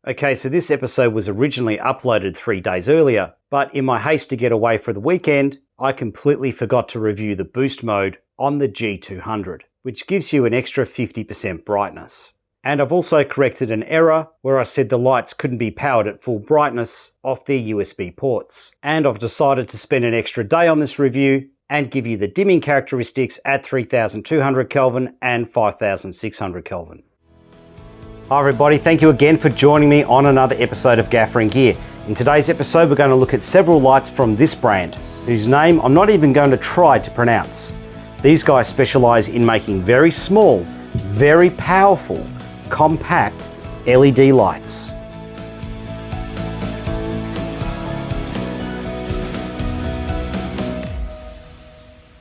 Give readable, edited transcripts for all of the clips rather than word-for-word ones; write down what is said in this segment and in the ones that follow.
Okay, so this episode was originally uploaded 3 days earlier, but in my haste to get away for the weekend, I completely forgot to review the boost mode on the G200, which gives you an extra 50% brightness. And I've also corrected an error where I said the lights couldn't be powered at full brightness off their USB ports. And I've decided to spend an extra day on this review and give you the dimming characteristics at 3200 Kelvin and 5600 Kelvin. Hi everybody, thank you again for joining me on another episode of Gaffer and Gear. In today's episode we're going to look at several lights from this brand, whose name I'm not even going to try to pronounce. These guys specialise in making very small, very powerful, compact LED lights.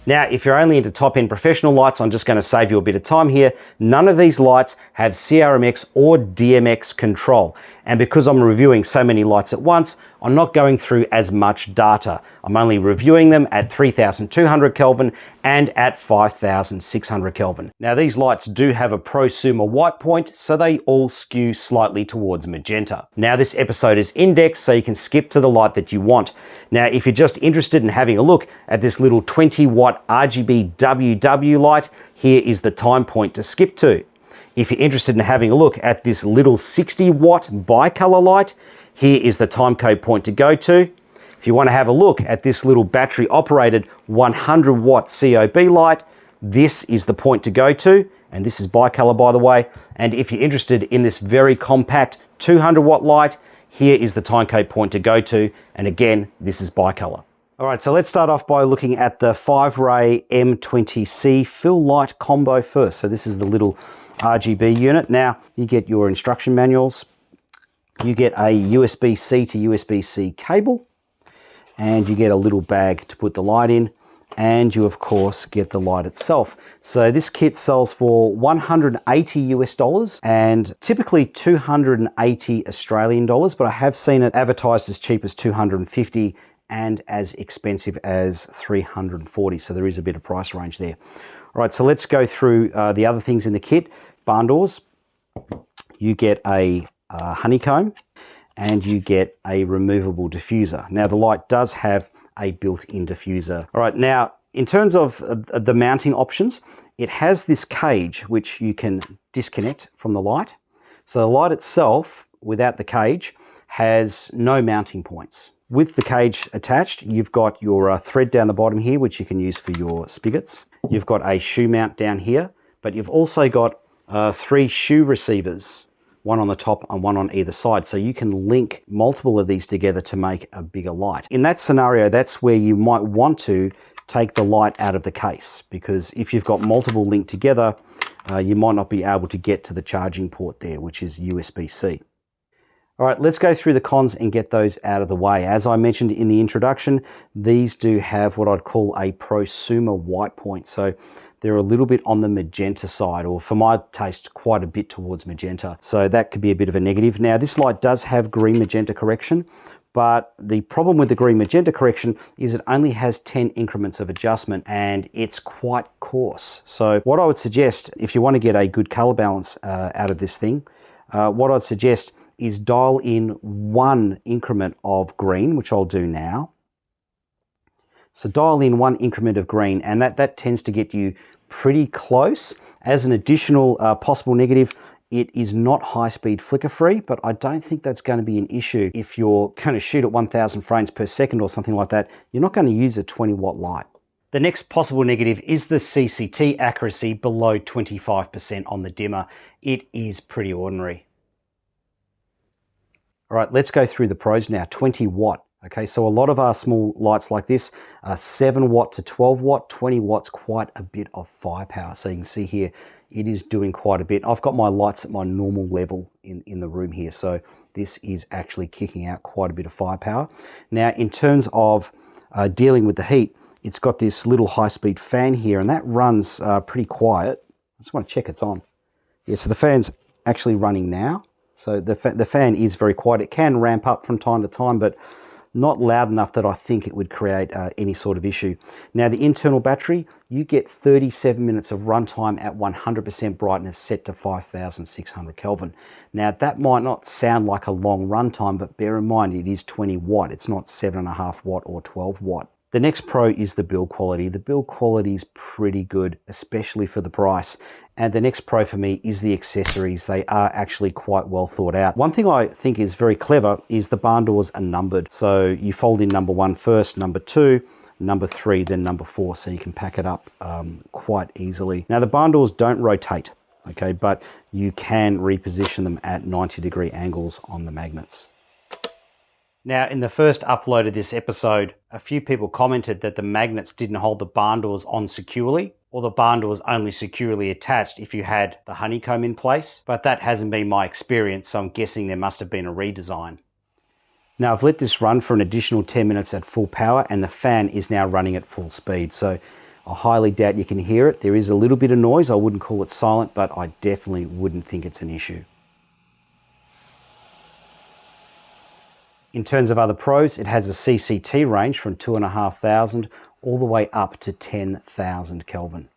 Now, if you're only into top-end professional lights, I'm just going to save you a bit of time here. None of these lights have CRMX or DMX control. And because I'm reviewing so many lights at once, I'm not going through as much data. I'm only reviewing them at 3200 Kelvin and at 5600 Kelvin. Now, these lights do have a prosumer white point, so they all skew slightly towards magenta. Now, this episode is indexed, so you can skip to the light that you want. Now, if you're just interested in having a look at this little 20-watt RGB WW light, here is the time point to skip to. If you're interested in having a look at this little 60-watt bicolor light, here is the timecode point to go to. If you want to have a look at this little battery-operated 100-watt COB light, this is the point to go to, and this is bicolor, by the way. And if you're interested in this very compact 200-watt light, here is the timecode point to go to, and again, this is bicolor. All right, so let's start off by looking at the 5-ray M20C fill light combo first. So this is the little RGB unit. Now, you get your instruction manuals, you get a USB-C to USB-C cable, and you get a little bag to put the light in, and you of course get the light itself. So this kit sells for $180 and typically 280 Australian dollars, but I have seen it advertised as cheap as 250 and as expensive as 340, so there is a bit of price range there. All right, so let's go through the other things in the kit. Barn doors, you get a honeycomb, and you get a removable diffuser. Now, the light does have a built-in diffuser. All right, now, in terms of the mounting options, it has this cage which you can disconnect from the light. So the light itself, without the cage, has no mounting points. With the cage attached, you've got your thread down the bottom here, which you can use for your spigots. You've got a shoe mount down here, but you've also got 3 shoe receivers, one on the top and one on either side. So you can link multiple of these together to make a bigger light. In that scenario, that's where you might want to take the light out of the case, because if you've got multiple linked together, you might not be able to get to the charging port there, which is USB-C. All right, let's go through the cons and get those out of the way. As I mentioned in the introduction, these do have what I'd call a prosumer white point. So they're a little bit on the magenta side, or for my taste, quite a bit towards magenta. So that could be a bit of a negative. Now, this light does have green magenta correction, but the problem with the green magenta correction is it only has 10 increments of adjustment and it's quite coarse. So what I would suggest, if you want to get a good color balance out of this thing, what I'd suggest is dial in 1 increment of green, which I'll do now. So dial in 1 increment of green, and that tends to get you pretty close. As an additional possible negative, it is not high-speed flicker-free, but I don't think that's going to be an issue. If you're going to shoot at 1000 frames per second or something like that, you're not going to use a 20-watt light. The next possible negative is the CCT accuracy below 25% on the dimmer. It is pretty ordinary. All right, let's go through the pros now. 20 watt. Okay, so a lot of our small lights like this are 7 watt to 12 watt, 20 watts, quite a bit of firepower. So you can see here, it is doing quite a bit. I've got my lights at my normal level in the room here. So this is actually kicking out quite a bit of firepower. Now, in terms of dealing with the heat, it's got this little high-speed fan here, and that runs pretty quiet. I just want to check it's on. Yeah, so the fan's actually running now. So the fan is very quiet. It can ramp up from time to time, but not loud enough that I think it would create any sort of issue. Now the internal battery, you get 37 minutes of runtime at 100% brightness set to 5600 Kelvin. Now that might not sound like a long runtime, but bear in mind it is 20 watt, it's not 7.5 watt or 12 watt. The next pro is the build quality. The build quality is pretty good, especially for the price. And the next pro for me is the accessories. They are actually quite well thought out. One thing I think is very clever is the barn doors are numbered. So you fold in number 1 first, number 2, number 3, then number 4. So you can pack it up quite easily. Now the barn doors don't rotate, okay, but you can reposition them at 90-degree angles on the magnets. Now, in the first upload of this episode, a few people commented that the magnets didn't hold the barn doors on securely, or the barn doors only securely attached if you had the honeycomb in place, but that hasn't been my experience, so I'm guessing there must have been a redesign. Now, I've let this run for an additional 10 minutes at full power, and the fan is now running at full speed, so I highly doubt you can hear it. There is a little bit of noise. I wouldn't call it silent, but I definitely wouldn't think it's an issue. In terms of other pros, it has a CCT range from 2,500 all the way up to 10,000 Kelvin.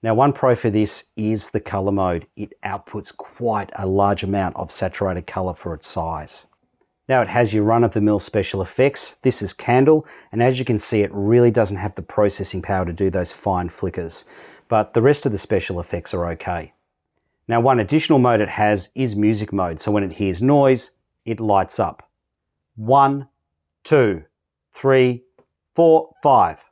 Now, one pro for this is the color mode. It outputs quite a large amount of saturated color for its size. Now, it has your run-of-the-mill special effects. This is candle, and as you can see, it really doesn't have the processing power to do those fine flickers, but the rest of the special effects are okay. Now, one additional mode it has is music mode, so when it hears noise, it lights up. 1, 2, 3, 4, 5.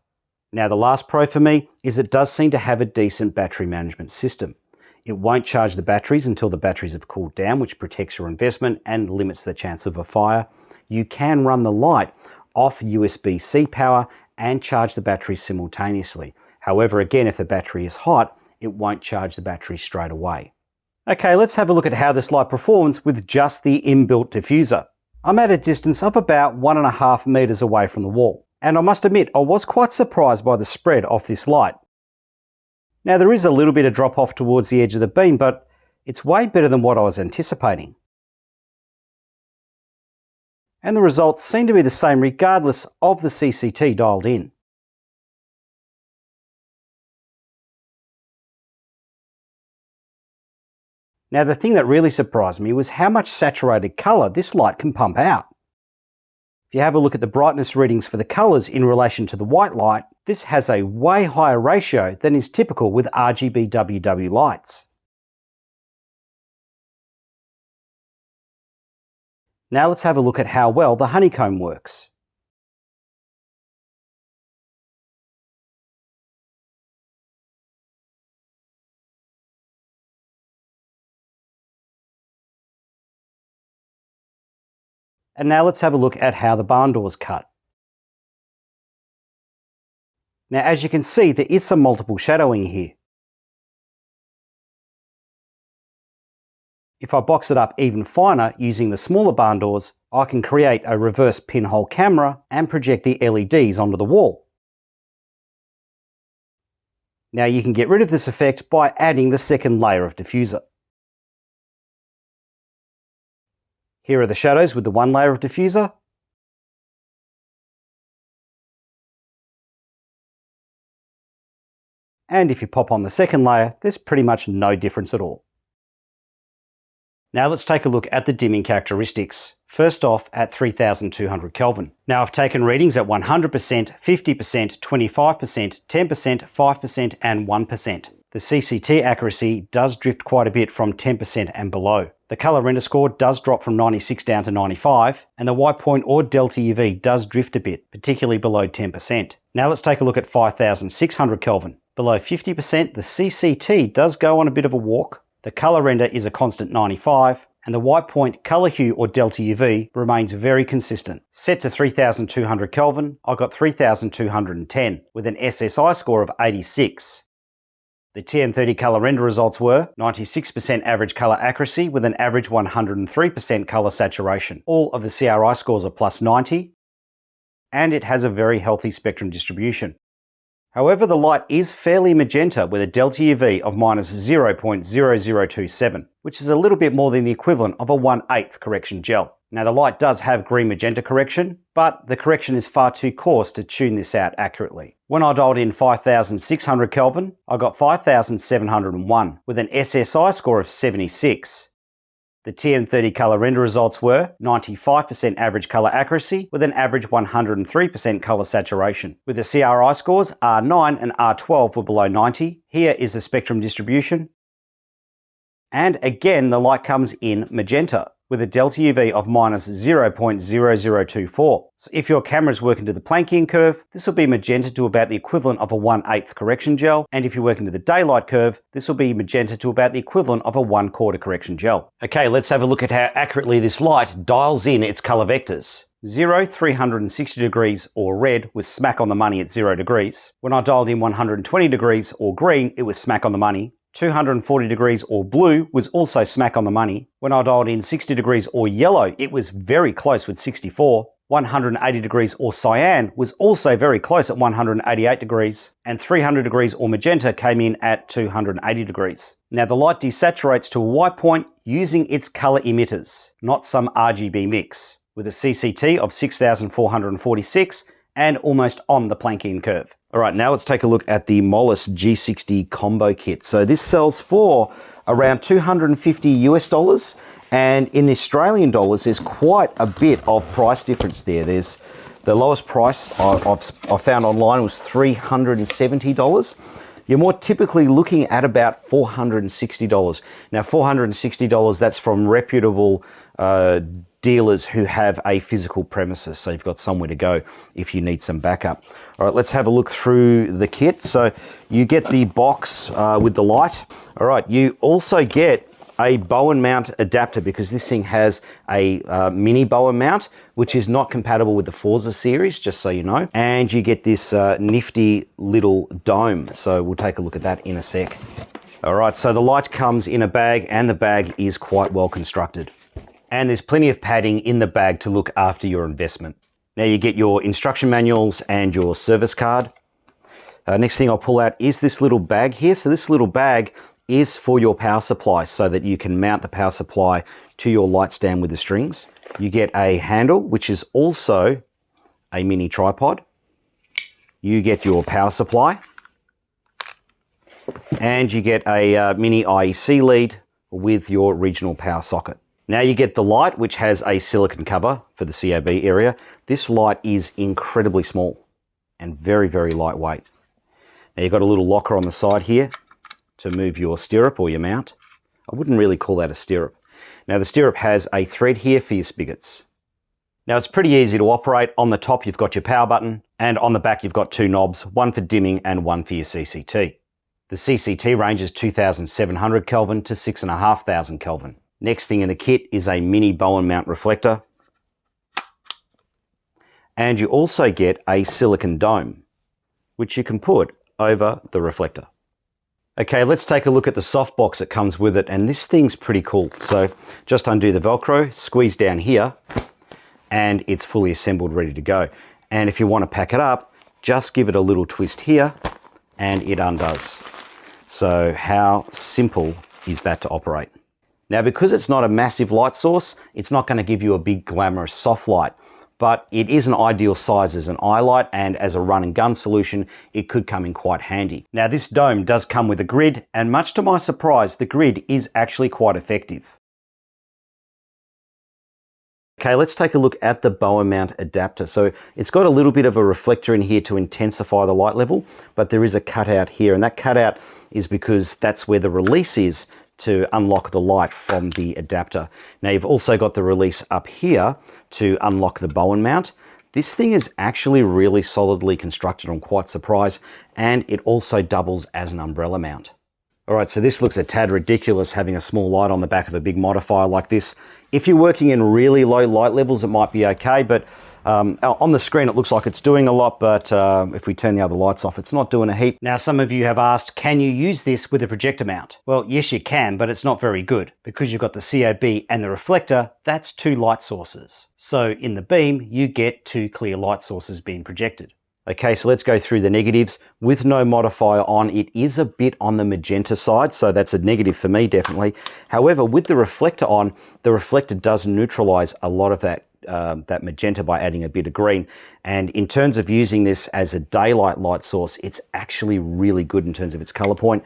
Now the last pro for me is it does seem to have a decent battery management system. It won't charge the batteries until the batteries have cooled down, which protects your investment and limits the chance of a fire. You can run the light off USB-C power and charge the batteries simultaneously. However, again, if the battery is hot, it won't charge the battery straight away. Okay, let's have a look at how this light performs with just the inbuilt diffuser. I'm at a distance of about 1.5 meters away from the wall, and I must admit I was quite surprised by the spread of this light. Now there is a little bit of drop off towards the edge of the beam, but it's way better than what I was anticipating. And the results seem to be the same regardless of the CCT dialed in. Now the thing that really surprised me was how much saturated colour this light can pump out. If you have a look at the brightness readings for the colours in relation to the white light, this has a way higher ratio than is typical with RGB WW lights. Now let's have a look at how well the honeycomb works. And now let's have a look at how the barn doors cut. Now as you can see, there is some multiple shadowing here. If I box it up even finer using the smaller barn doors, I can create a reverse pinhole camera and project the LEDs onto the wall. Now you can get rid of this effect by adding the second layer of diffuser. Here are the shadows with the one layer of diffuser. And if you pop on the second layer, there's pretty much no difference at all. Now let's take a look at the dimming characteristics. First off at 3200 Kelvin. Now I've taken readings at 100%, 50%, 25%, 10%, 5% and 1%. The CCT accuracy does drift quite a bit from 10% and below. The colour render score does drop from 96 down to 95, and the white point or delta UV does drift a bit, particularly below 10%. Now let's take a look at 5600 Kelvin. Below 50%, the CCT does go on a bit of a walk. The colour render is a constant 95, and the white point colour hue or delta UV remains very consistent. Set to 3200 Kelvin, I got 3210 with an SSI score of 86. The TM30 colour render results were 96% average colour accuracy with an average 103% colour saturation. All of the CRI scores are plus 90, and it has a very healthy spectrum distribution. However, the light is fairly magenta with a delta UV of minus 0.0027, which is a little bit more than the equivalent of a 1/8 correction gel. Now the light does have green magenta correction, but the correction is far too coarse to tune this out accurately. When I dialed in 5600 Kelvin, I got 5701 with an SSI score of 76. The TM30 color render results were 95% average color accuracy with an average 103% color saturation. With the CRI scores, R9 and R12 were below 90. Here is the spectrum distribution. And again, the light comes in magenta with a delta UV of minus 0.0024. So if your camera is working to the Planckian curve, this will be magenta to about the equivalent of a 1/8 correction gel. And if you're working to the daylight curve, this will be magenta to about the equivalent of a 1/4 correction gel. Okay, let's have a look at how accurately this light dials in its color vectors. 0, 360 degrees or red was smack on the money at 0 degrees. When I dialed in 120 degrees or green, it was smack on the money. 240 degrees or blue was also smack on the money. When I dialed in 60 degrees or yellow, it was very close with 64. 180 degrees or cyan was also very close at 188 degrees. And 300 degrees or magenta came in at 280 degrees. Now the light desaturates to a white point using its color emitters, not some RGB mix, with a CCT of 6446 and almost on the Planckian curve. All right, now let's take a look at the Molis G60 combo kit. So this sells for around $250 and in Australian dollars, there's quite a bit of price difference there. There's the lowest price I found online was $370. You're more typically looking at about $460. Now, $460, that's from reputable dealers who have a physical premises, so you've got somewhere to go if you need some backup. All right, let's have a look through the kit. So you get the box with the light. All right, you also get a Bowen mount adapter because this thing has a mini Bowen mount, which is not compatible with the Forza series, just so you know. And you get this nifty little dome. So we'll take a look at that in a sec. All right, so the light comes in a bag and the bag is quite well constructed. And there's plenty of padding in the bag to look after your investment. Now you get your instruction manuals and your service card. Next thing I'll pull out is this little bag here. So this little bag is for your power supply so that you can mount the power supply to your light stand with the strings. You get a handle, which is also a mini tripod. You get your power supply. And you get a mini IEC lead with your regional power socket. Now you get the light, which has a silicone cover for the COB area. This light is incredibly small and very, very lightweight. Now you've got a little locker on the side here to move your stirrup or your mount. I wouldn't really call that a stirrup. Now the stirrup has a thread here for your spigots. Now it's pretty easy to operate. On the top you've got your power button and on the back you've got two knobs, one for dimming and one for your CCT. The CCT range is 2700 Kelvin to 6500 Kelvin. Next thing in the kit is a mini Bowen mount reflector. And you also get a silicone dome, which you can put over the reflector. Okay, let's take a look at the softbox that comes with it, and this thing's pretty cool. So just undo the Velcro, squeeze down here, and it's fully assembled, ready to go. And if you want to pack it up, just give it a little twist here, and it undoes. So how simple is that to operate? Now, because it's not a massive light source, it's not going to give you a big glamorous soft light, but it is an ideal size as an eye light, and as a run and gun solution, it could come in quite handy. Now, this dome does come with a grid, and much to my surprise, the grid is actually quite effective. Okay, let's take a look at the Bowen mount adapter. So it's got a little bit of a reflector in here to intensify the light level, but there is a cutout here, and that cutout is because that's where the release is to unlock the light from the adapter. Now you've also got the release up here to unlock the Bowen mount. This thing is actually really solidly constructed, I'm quite surprised, and it also doubles as an umbrella mount. All right, so this looks a tad ridiculous having a small light on the back of a big modifier like this. If you're working in really low light levels, it might be okay, but on the screen it looks like it's doing a lot, but if we turn the other lights off, it's not doing a heap. Now, some of you have asked, can you use this with a projector mount? Well, yes you can, but it's not very good. Because you've got the COB and the reflector, that's two light sources. So in the beam, you get two clear light sources being projected. Okay, so let's go through the negatives. With no modifier on, it is a bit on the magenta side, so that's a negative for me, definitely. However, with the reflector on, the reflector does neutralize a lot of that magenta by adding a bit of green. And in terms of using this as a daylight light source, it's actually really good in terms of its color point.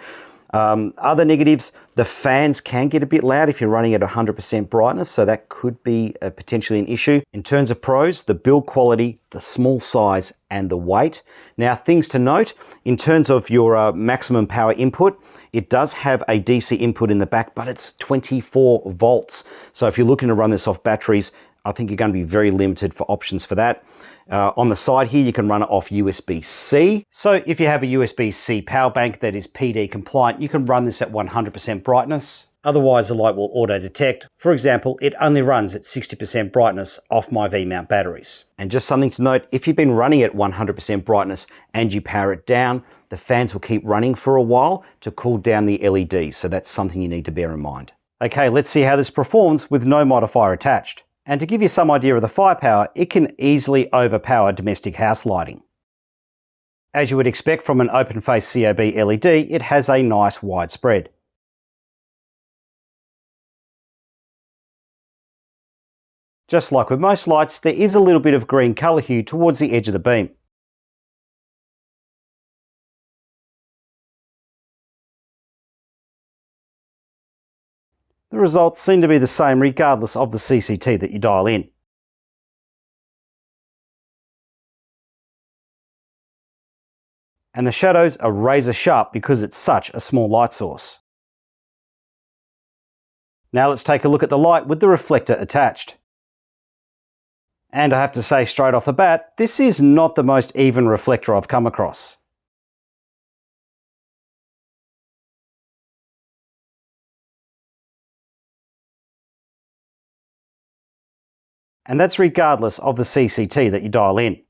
Other negatives, the fans can get a bit loud if you're running at 100% brightness, so that could be potentially an issue. In terms of pros, the build quality, the small size, and the weight. Now, things to note, in terms of your maximum power input, it does have a DC input in the back, but it's 24 volts. So if you're looking to run this off batteries, I think you're going to be very limited for options for that. On the side here, you can run it off USB-C. So if you have a USB-C power bank that is PD compliant, you can run this at 100% brightness. Otherwise, the light will auto-detect. For example, it only runs at 60% brightness off my V-mount batteries. And just something to note, if you've been running at 100% brightness and you power it down, the fans will keep running for a while to cool down the LED. So that's something you need to bear in mind. Okay, let's see how this performs with no modifier attached. And to give you some idea of the firepower, it can easily overpower domestic house lighting. As you would expect from an open-face COB LED, it has a nice wide spread. Just like with most lights, there is a little bit of green colour hue towards the edge of the beam. The results seem to be the same regardless of the CCT that you dial in. And the shadows are razor sharp because it's such a small light source. Now let's take a look at the light with the reflector attached. And I have to say straight off the bat, this is not the most even reflector I've come across. And that's regardless of the CCT that you dial in.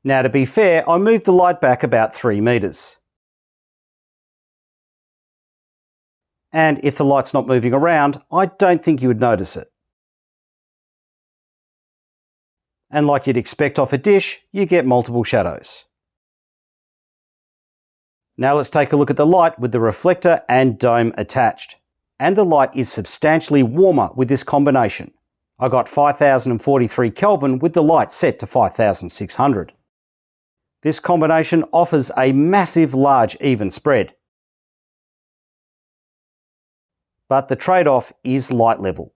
Now, to be fair, I moved the light back about 3 meters. And if the light's not moving around, I don't think you would notice it. And like you'd expect off a dish, you get multiple shadows. Now let's take a look at the light with the reflector and dome attached. And the light is substantially warmer with this combination. I got 5043 Kelvin with the light set to 5600. This combination offers a massive large even spread. But the trade-off is light level.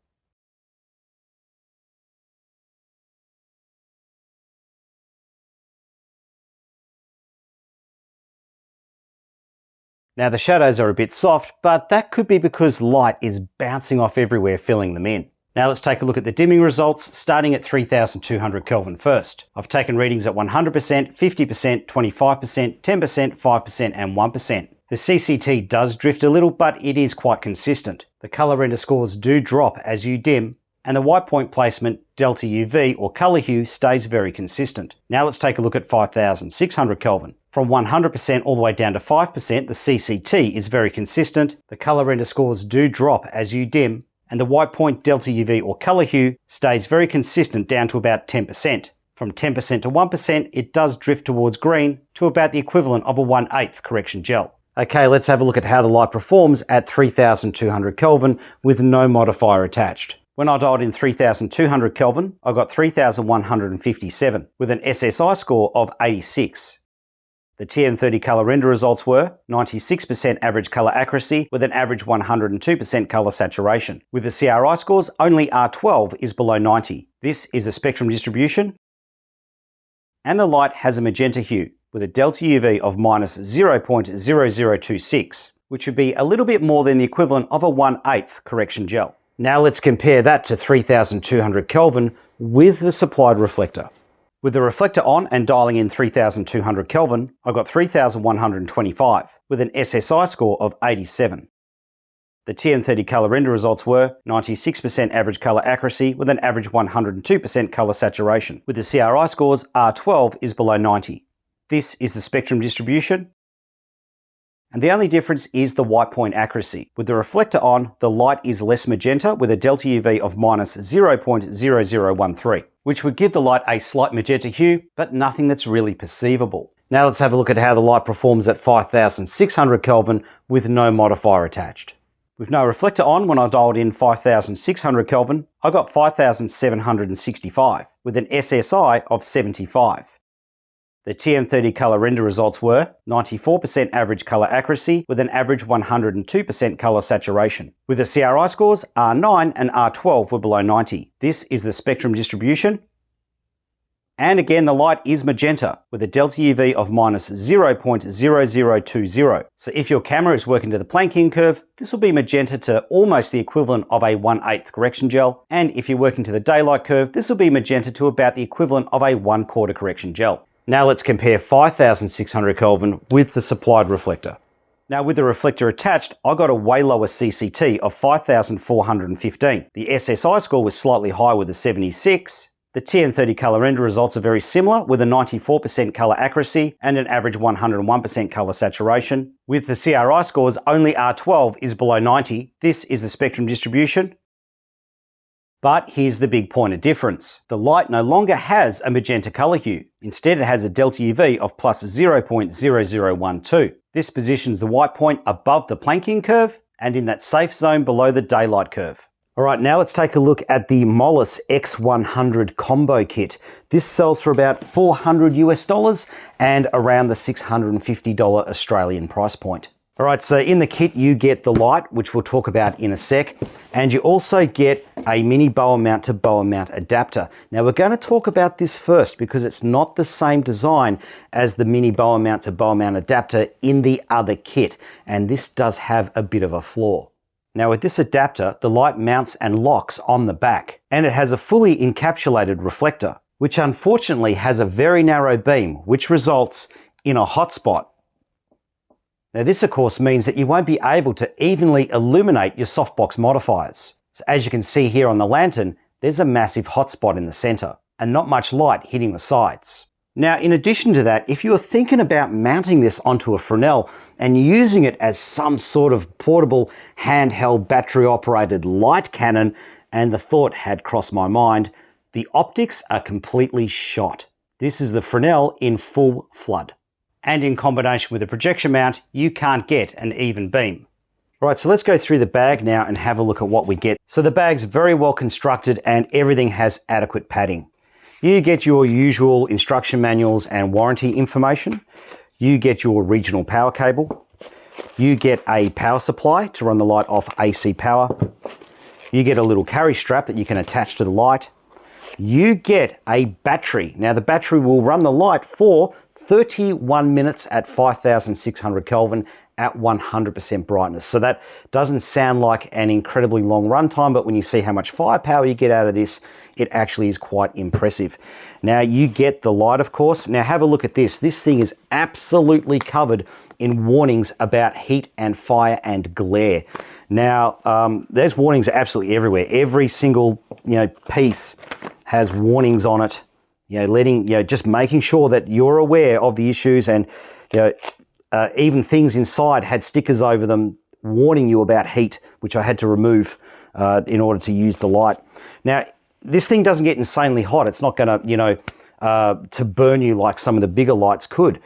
Now the shadows are a bit soft, but that could be because light is bouncing off everywhere, filling them in. Now let's take a look at the dimming results, starting at 3200 Kelvin first. I've taken readings at 100%, 50%, 25%, 10%, 5% and 1%. The CCT does drift a little, but it is quite consistent. The color render scores do drop as you dim, and the white point placement, delta UV or color hue stays very consistent. Now let's take a look at 5600 Kelvin. From 100% all the way down to 5%, the CCT is very consistent. The color render scores do drop as you dim, and the white point, delta UV or color hue stays very consistent down to about 10%. From 10% to 1%, it does drift towards green to about the equivalent of a 1/8 correction gel. Okay, let's have a look at how the light performs at 3200 Kelvin with no modifier attached. When I dialed in 3200 Kelvin, I got 3157 with an SSI score of 86. The TM30 color render results were 96% average color accuracy with an average 102% color saturation. With the CRI scores, only R12 is below 90. This is the spectrum distribution, and the light has a magenta hue with a delta UV of minus 0.0026, which would be a little bit more than the equivalent of a 1/8 correction gel. Now let's compare that to 3200 Kelvin with the supplied reflector. With the reflector on and dialing in 3200 Kelvin, I got 3125 with an SSI score of 87. The TM30 color render results were 96% average color accuracy with an average 102% color saturation. With the CRI scores, R12 is below 90. This is the spectrum distribution, And the only difference is the white point accuracy. With the reflector on, the light is less magenta with a delta UV of minus 0.0013, which would give the light a slight magenta hue, but nothing that's really perceivable. Now let's have a look at how the light performs at 5600 Kelvin with no modifier attached. With no reflector on, when I dialed in 5600 Kelvin, I got 5765 with an SSI of 75. The TM30 color render results were 94% average color accuracy with an average 102% color saturation. With the CRI scores, R9 and R12 were below 90. This is the spectrum distribution. And again, the light is magenta with a delta UV of minus 0.0020. So if your camera is working to the Plancking curve, this will be magenta to almost the equivalent of a 1/8 correction gel. And if you're working to the daylight curve, this will be magenta to about the equivalent of a 1/4 correction gel. Now let's compare 5600 Kelvin with the supplied reflector. Now with the reflector attached, I got a way lower CCT of 5415. The SSI score was slightly higher with a 76. The TM30 color render results are very similar with a 94% color accuracy and an average 101% color saturation. With the CRI scores, only R12 is below 90. This is the spectrum distribution. But here's the big point of difference. The light no longer has a magenta color hue. Instead, it has a delta UV of plus 0.0012. This positions the white point above the Plancking curve and in that safe zone below the daylight curve. All right, now let's take a look at the Molis X100 combo kit. This sells for about $400 US and around the $650 Australian price point. All right, so in the kit you get the light, which we'll talk about in a sec, and you also get a mini boa mount to boa mount adapter. Now we're going to talk about this first because it's not the same design as the mini boa mount to boa mount adapter in the other kit, and this does have a bit of a flaw. Now with this adapter, the light mounts and locks on the back, and it has a fully encapsulated reflector, which unfortunately has a very narrow beam, which results in a hotspot. Now this of course means that you won't be able to evenly illuminate your softbox modifiers. So as you can see here on the lantern, there's a massive hotspot in the center and not much light hitting the sides. Now in addition to that, if you were thinking about mounting this onto a Fresnel and using it as some sort of portable handheld battery operated light cannon, and the thought had crossed my mind, the optics are completely shot. This is the Fresnel in full flood. And in combination with a projection mount, you can't get an even beam. All right, so let's go through the bag now and have a look at what we get. So the bag's very well constructed and everything has adequate padding. You get your usual instruction manuals and warranty information. You get your regional power cable. You get a power supply to run the light off AC power. You get a little carry strap that you can attach to the light. You get a battery. Now the battery will run the light for 31 minutes at 5600 Kelvin at 100% brightness. So that doesn't sound like an incredibly long runtime, but when you see how much firepower you get out of this, it actually is quite impressive. Now you get the light, of course. Now have a look at this. This thing is absolutely covered in warnings about heat and fire and glare. Now, there's warnings absolutely everywhere. Every single, piece has warnings on it. Just making sure that you're aware of the issues, and even things inside had stickers over them warning you about heat, which I had to remove in order to use the light. Now, this thing doesn't get insanely hot. It's not going to, to burn you like some of the bigger lights could.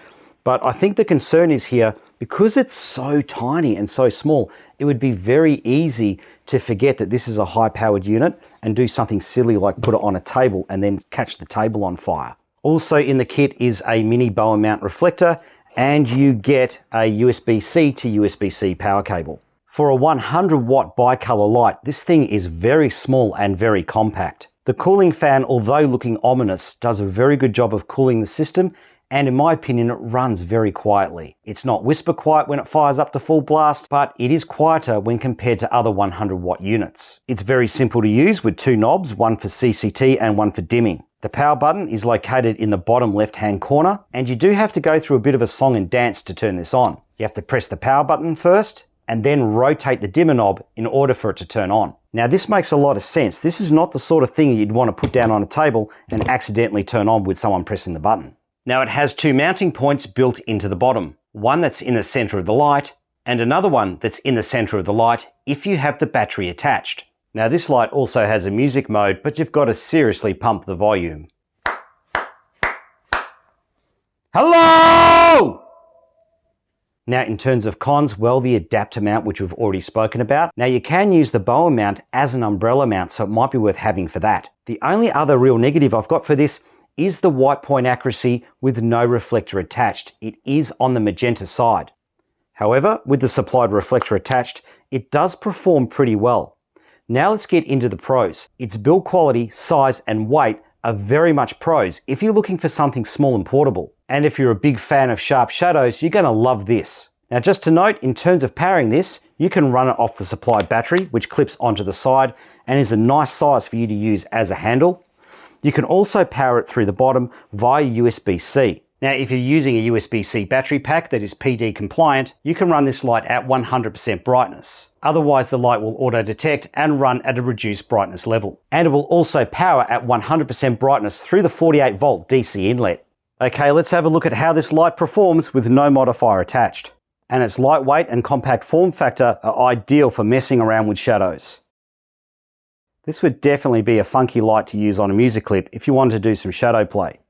But I think the concern is here, because it's so tiny and so small, it would be very easy to forget that this is a high-powered unit and do something silly like put it on a table and then catch the table on fire. Also in the kit is a mini boa mount reflector, and you get a USB-C to USB-C power cable. For a 100 watt bicolor light, this thing is very small and very compact. The cooling fan, although looking ominous, does a very good job of cooling the system, and in my opinion, it runs very quietly. It's not whisper quiet when it fires up to full blast, but it is quieter when compared to other 100 watt units. It's very simple to use with two knobs, one for CCT and one for dimming. The power button is located in the bottom left-hand corner, and you do have to go through a bit of a song and dance to turn this on. You have to press the power button first, and then rotate the dimmer knob in order for it to turn on. Now this makes a lot of sense. This is not the sort of thing you'd want to put down on a table and accidentally turn on with someone pressing the button. Now it has two mounting points built into the bottom. one that's in the center of the light, and another one that's in the center of the light if you have the battery attached. Now this light also has a music mode, but you've got to seriously pump the volume. Hello! Now in terms of cons, well, the adapter mount, which we've already spoken about. Now you can use the BOA mount as an umbrella mount, so it might be worth having for that. The only other real negative I've got for this is the white point accuracy with no reflector attached. It is on the magenta side. However, with the supplied reflector attached, it does perform pretty well. Now let's get into the pros. Its build quality, size and weight are very much pros if you're looking for something small and portable. And if you're a big fan of sharp shadows, you're going to love this. Now just to note, in terms of powering this, you can run it off the supplied battery, which clips onto the side and is a nice size for you to use as a handle. You can also power it through the bottom via USB-C. Now if you're using a USB-C battery pack that is PD compliant, you can run this light at 100% brightness. Otherwise the light will auto-detect and run at a reduced brightness level. And it will also power at 100% brightness through the 48 volt DC inlet. Okay, let's have a look at how this light performs with no modifier attached. And its lightweight and compact form factor are ideal for messing around with shadows. This would definitely be a funky light to use on a music clip if you wanted to do some shadow play.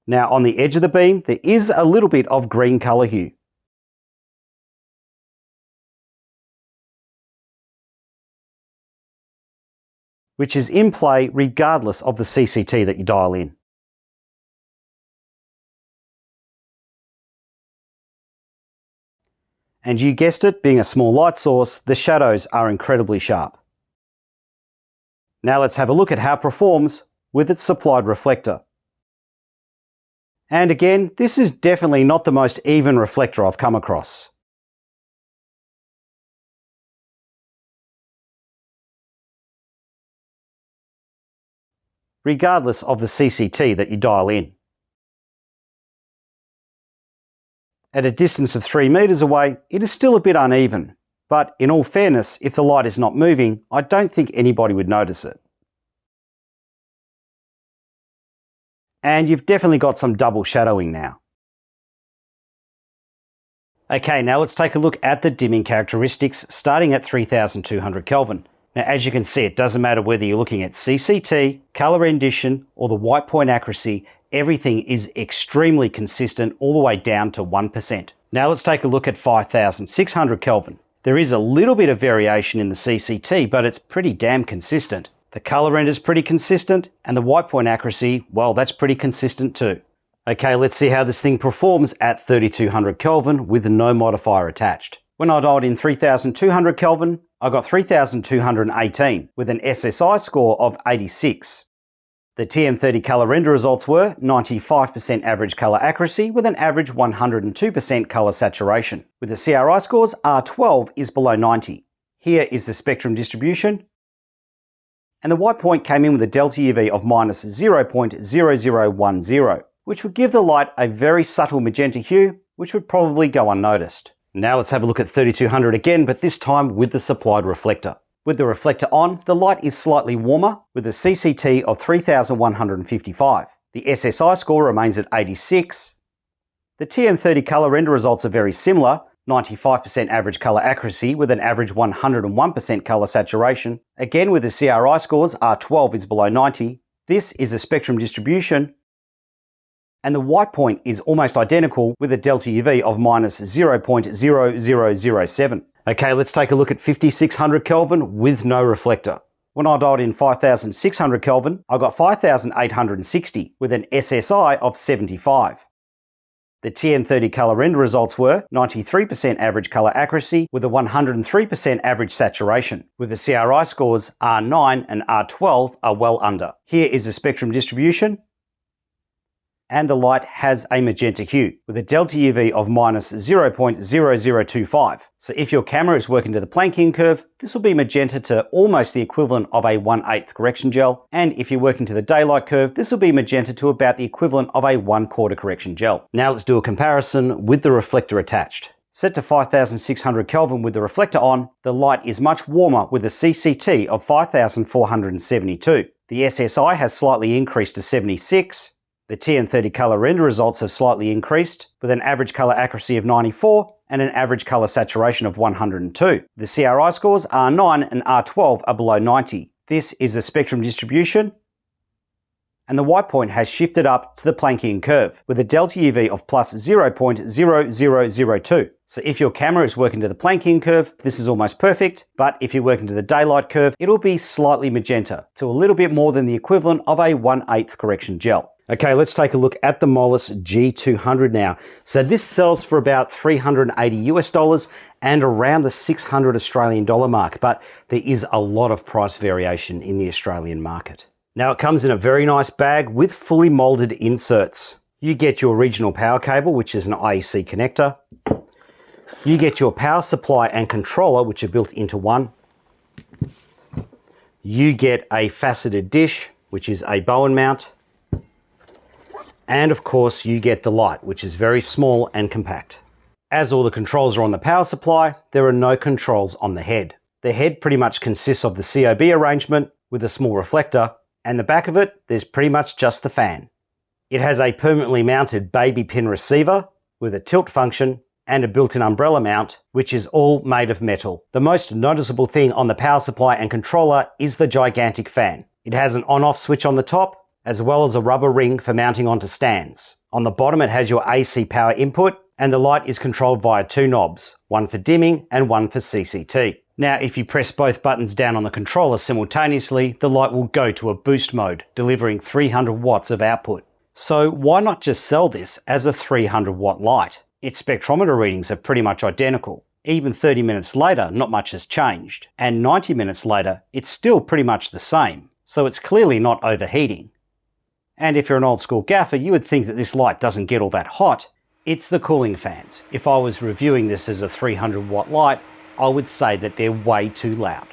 Now on the edge of the beam, there is a little bit of green color hue. Which is in play regardless of the CCT that you dial in. And you guessed it, being a small light source, the shadows are incredibly sharp. Now let's have a look at how it performs with its supplied reflector. And again, this is definitely not the most even reflector I've come across. Regardless of the CCT that you dial in. At a distance of 3 meters away, it is still a bit uneven, but in all fairness, if the light is not moving, I don't think anybody would notice it. And you've definitely got some double shadowing now. Okay, now let's take a look at the dimming characteristics starting at 3200 Kelvin. Now as you can see, it doesn't matter whether you're looking at CCT, color rendition, or the white point accuracy, everything is extremely consistent all the way down to 1%. Now let's take a look at 5600 Kelvin. There is a little bit of variation in the CCT, but it's pretty damn consistent. The color render is pretty consistent, and the white point accuracy, well, that's pretty consistent too. Okay, let's see how this thing performs at 3200 Kelvin with no modifier attached. When I dialed in 3200 Kelvin, I got 3218 with an SSI score of 86. The TM30 color render results were 95% average color accuracy with an average 102% color saturation. With the CRI scores, R12 is below 90. Here is the spectrum distribution. And the white point came in with a delta UV of minus 0.0010, which would give the light a very subtle magenta hue, which would probably go unnoticed. Now let's have a look at 3200 again, but this time with the supplied reflector. With the reflector on, the light is slightly warmer with a CCT of 3155. The SSI score remains at 86. The TM30 color render results are very similar, 95% average color accuracy with an average 101% color saturation. Again with the CRI scores, R12 is below 90. This is a spectrum distribution. And the white point is almost identical with a delta UV of minus 0.0007. Okay, let's take a look at 5600 Kelvin with no reflector. When I dialed in 5600 Kelvin, I got 5860 with an SSI of 75. The TM30 color render results were 93% average color accuracy with a 103% average saturation. With the CRI scores, R9 and R12 are well under. Here is the spectrum distribution. And the light has a magenta hue with a delta UV of minus 0.0025. So if your camera is working to the Planckian curve, this will be magenta to almost the equivalent of a 1/8 correction gel. And if you're working to the daylight curve, this will be magenta to about the equivalent of a 1/4 correction gel. Now let's do a comparison with the reflector attached. Set to 5600 Kelvin with the reflector on, the light is much warmer with a CCT of 5472. The SSI has slightly increased to 76. The TN30 color render results have slightly increased, with an average color accuracy of 94 and an average color saturation of 102. The CRI scores R9 and R12 are below 90. This is the spectrum distribution, and the white point has shifted up to the Planckian curve with a delta UV of plus 0.0002. So if your camera is working to the Planckian curve, this is almost perfect, but if you're working to the daylight curve, it'll be slightly magenta, to a little bit more than the equivalent of a 1/8 correction gel. Okay, let's take a look at the Molis G200 now. So this sells for about $380 and around the 600 Australian dollar mark, but there is a lot of price variation in the Australian market. Now it comes in a very nice bag with fully molded inserts. You get your regional power cable, which is an IEC connector. You get your power supply and controller, which are built into one. You get a faceted dish, which is a Bowen mount. And of course you get the light, which is very small and compact. As all the controls are on the power supply, there are no controls on the head. The head pretty much consists of the COB arrangement with a small reflector, and the back of it, there's pretty much just the fan. It has a permanently mounted baby pin receiver with a tilt function and a built-in umbrella mount, which is all made of metal. The most noticeable thing on the power supply and controller is the gigantic fan. It has an on-off switch on the top, as well as a rubber ring for mounting onto stands. On the bottom, it has your AC power input, and the light is controlled via two knobs, one for dimming and one for CCT. Now, if you press both buttons down on the controller simultaneously, the light will go to a boost mode, delivering 300 watts of output. So why not just sell this as a 300 watt light? Its spectrometer readings are pretty much identical. Even 30 minutes later, not much has changed. And 90 minutes later, it's still pretty much the same. So it's clearly not overheating. And if you're an old school gaffer, you would think that this light doesn't get all that hot. It's the cooling fans. If I was reviewing this as a 300 watt light, I would say that they're way too loud.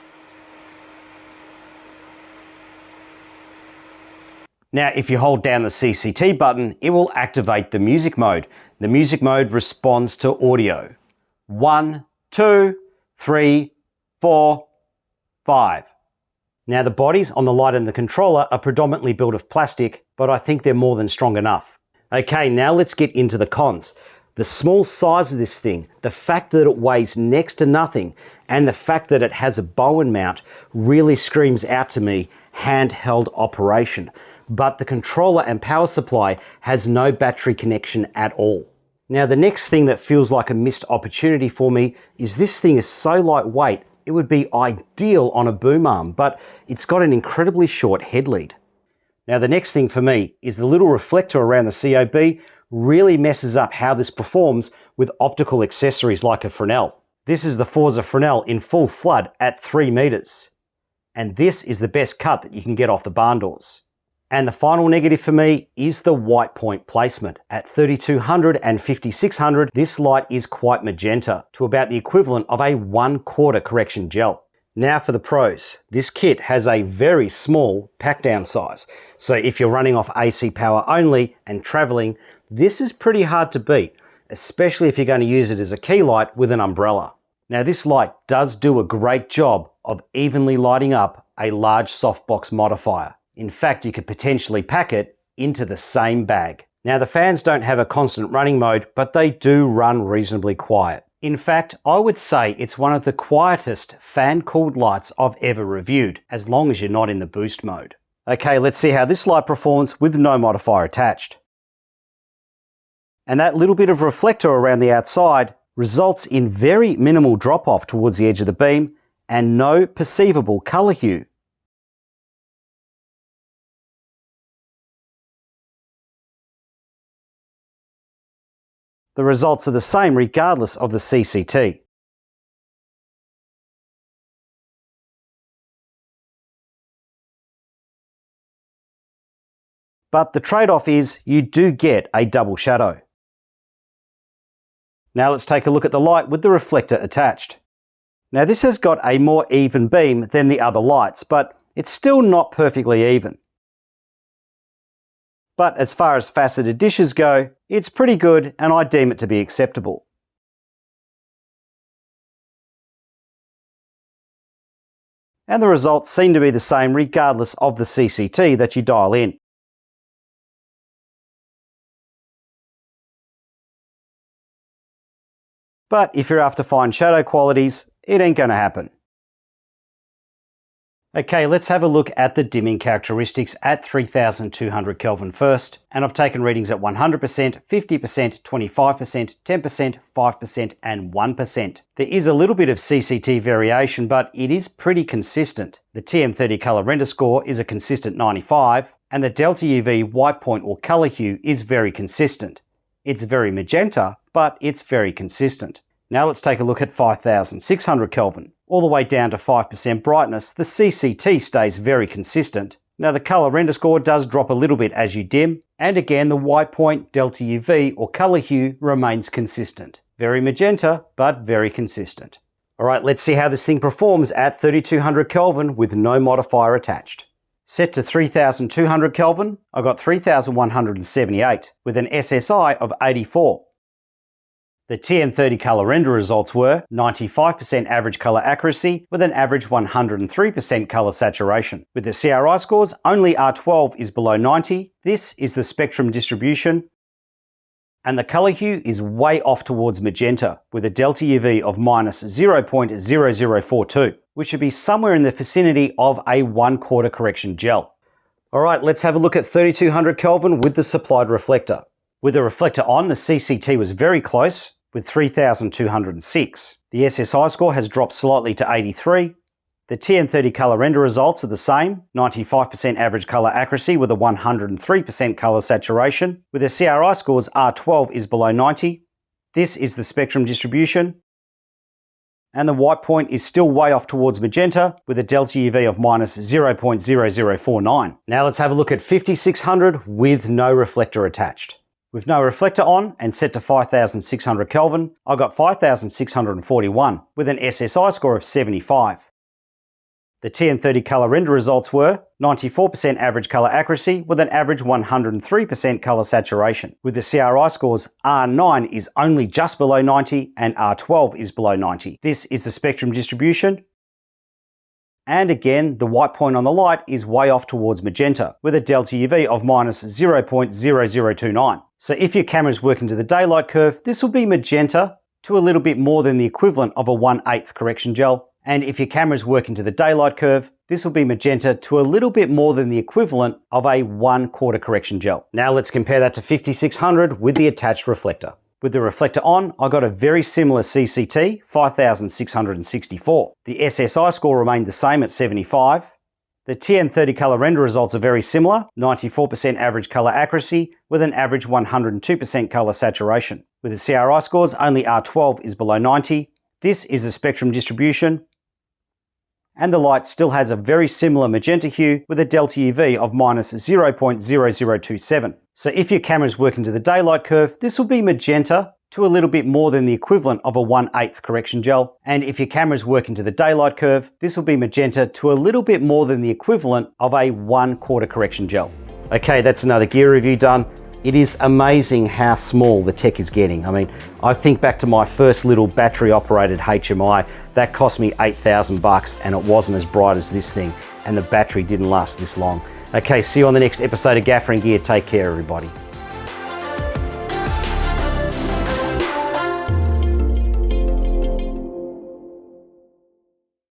Now, if you hold down the CCT button, it will activate the music mode. The music mode responds to audio. 1, 2, 3, 4, 5. Now, the bodies on the light and the controller are predominantly built of plastic, but I think they're more than strong enough. Okay, now let's get into the cons. The small size of this thing, the fact that it weighs next to nothing, and the fact that it has a Bowen mount really screams out to me handheld operation. But the controller and power supply has no battery connection at all. Now, the next thing that feels like a missed opportunity for me is this thing is so lightweight, it would be ideal on a boom arm, but it's got an incredibly short head lead. Now, the next thing for me is the little reflector around the COB really messes up how this performs with optical accessories like a Fresnel. This is the Forza Fresnel in full flood at 3 meters. And this is the best cut that you can get off the barn doors. And the final negative for me is the white point placement. At 3200 and 5600, this light is quite magenta, to about the equivalent of a 1/4 correction gel. Now for the pros. This kit has a very small pack down size. So if you're running off AC power only and traveling, this is pretty hard to beat, especially if you're going to use it as a key light with an umbrella. Now this light does do a great job of evenly lighting up a large softbox modifier. In fact, you could potentially pack it into the same bag. Now the fans don't have a constant running mode, but they do run reasonably quiet. In fact, I would say it's one of the quietest fan-cooled lights I've ever reviewed, as long as you're not in the boost mode. Okay, let's see how this light performs with no modifier attached. And that little bit of reflector around the outside results in very minimal drop-off towards the edge of the beam and no perceivable colour hue. The results are the same regardless of the CCT. But the trade-off is you do get a double shadow. Now let's take a look at the light with the reflector attached. Now this has got a more even beam than the other lights, but it's still not perfectly even. But as far as faceted dishes go, it's pretty good and I deem it to be acceptable. And the results seem to be the same regardless of the CCT that you dial in. But if you're after fine shadow qualities, it ain't gonna happen. Okay, let's have a look at the dimming characteristics at 3200 Kelvin first. And I've taken readings at 100%, 50%, 25%, 10%, 5%, and 1%. There is a little bit of CCT variation, but it is pretty consistent. The TM30 color render score is a consistent 95, and the Delta UV white point or color hue is very consistent. It's very magenta, but it's very consistent. Now let's take a look at 5600 Kelvin. All the way down to 5% brightness, the CCT stays very consistent. Now the color render score does drop a little bit as you dim, and again the white point, Delta UV or color hue remains consistent. Very magenta, but very consistent. Alright, let's see how this thing performs at 3200 Kelvin with no modifier attached. Set to 3200 Kelvin, I got 3178 with an SSI of 84. The TM30 color render results were 95% average color accuracy with an average 103% color saturation. With the CRI scores, only R12 is below 90. This is the spectrum distribution. And the color hue is way off towards magenta with a Delta UV of minus 0.0042, which should be somewhere in the vicinity of a 1/4 correction gel. Alright, let's have a look at 3200 Kelvin with the supplied reflector. With the reflector on, the CCT was very close, with 3206. The SSI score has dropped slightly to 83. The TM30 color render results are the same, 95% average color accuracy with a 103% color saturation. With the CRI scores, R12 is below 90. This is the spectrum distribution. And the white point is still way off towards magenta with a Delta UV of minus 0.0049. Now let's have a look at 5600 with no reflector attached. With no reflector on and set to 5600 Kelvin, I got 5641 with an SSI score of 75. The TM30 color render results were 94% average color accuracy with an average 103% color saturation. With the CRI scores, R9 is only just below 90 and R12 is below 90. This is the spectrum distribution. And again, the white point on the light is way off towards magenta with a Delta UV of minus 0.0029. So if your camera's working to the daylight curve, this will be magenta to a little bit more than the equivalent of a 1/8 correction gel. And if your camera's working to the daylight curve, this will be magenta to a little bit more than the equivalent of a 1/4 correction gel. Now let's compare that to 5600 with the attached reflector. With the reflector on, I got a very similar CCT, 5664. The SSI score remained the same at 75. The TM30 color render results are very similar, 94% average color accuracy with an average 102% color saturation. With the CRI scores, only R12 is below 90. This is the spectrum distribution. And the light still has a very similar magenta hue with a Delta UV of minus 0.0027. So if your camera is working to the daylight curve, this will be magenta to a little bit more than the equivalent of a 1/8 correction gel. And if your camera is working to the daylight curve, this will be magenta to a little bit more than the equivalent of a 1/4 correction gel. Okay, that's another gear review done. It is amazing how small the tech is getting. I mean, I think back to my first little battery operated HMI, that cost me $8,000 and it wasn't as bright as this thing and the battery didn't last this long. Okay, see you on the next episode of Gaffer and Gear. Take care, everybody.